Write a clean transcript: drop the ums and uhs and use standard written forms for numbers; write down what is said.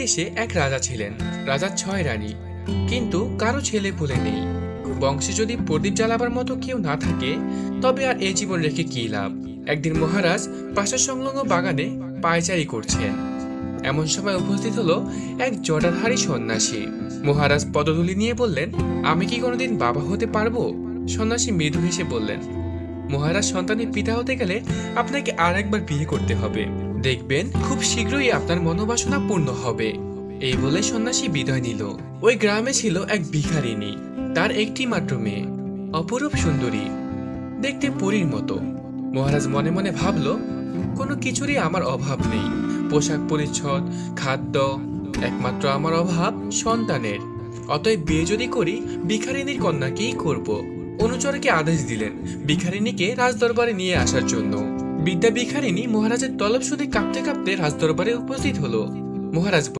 দেশে এক রাজা ছিলেন। রাজার ৬ রানী, কিন্তু কারো ছেলে পুলে নেই। বংশে যদি প্রদীপ জ্বালাবার মতো কেউ না থাকে, তবে আর এ জীবন রেখে কি লাভ। একদিন মহারাজ প্রাসাদ সংলগ্ন বাগানে পায়চারি করছেন। এমন সময় উপস্থিত হলো এক জটাধারী সন্ন্যাসী। মহারাজ পদধূলি নিয়ে বললেন, আমি কি কোনোদিন বাবা হতে পারবো? সন্ন্যাসী মৃদু হেসে বললেন, মহারাজ সন্তানের পিতা হতে গেলে আপনাকে আর একবার বিয়ে করতে হবে। দেখবেন খুব শীঘ্রই আপনার মনোবাসনা পূর্ণ হবে। এই বলে সন্ন্যাসী বিদায় নিল। ওই গ্রামে ছিল এক ভিখারিনী। তার একটি মাত্র মেয়ে, অপরূপ সুন্দরী, দেখতে পরীর মতো। মহারাজ মনে মনে ভাবল, কোনো কিছুরই আমার অভাব নেই। পোশাক পরিচ্ছদ, খাদ্য, একমাত্র আমার অভাব সন্তানের। অতএব বিয়ে যদি করি, ভিখারিনীর কন্যাকেই করব। অনুচরকে আদেশ দিলেন ভিখারিনীকে রাজদরবারে নিয়ে আসার জন্য। বিদ্যা ভিখারিনী মহারাজের তলব শুনে কাঁপতে কাঁপতে রাজদরবারে উপস্থিত হলো। মহারাজ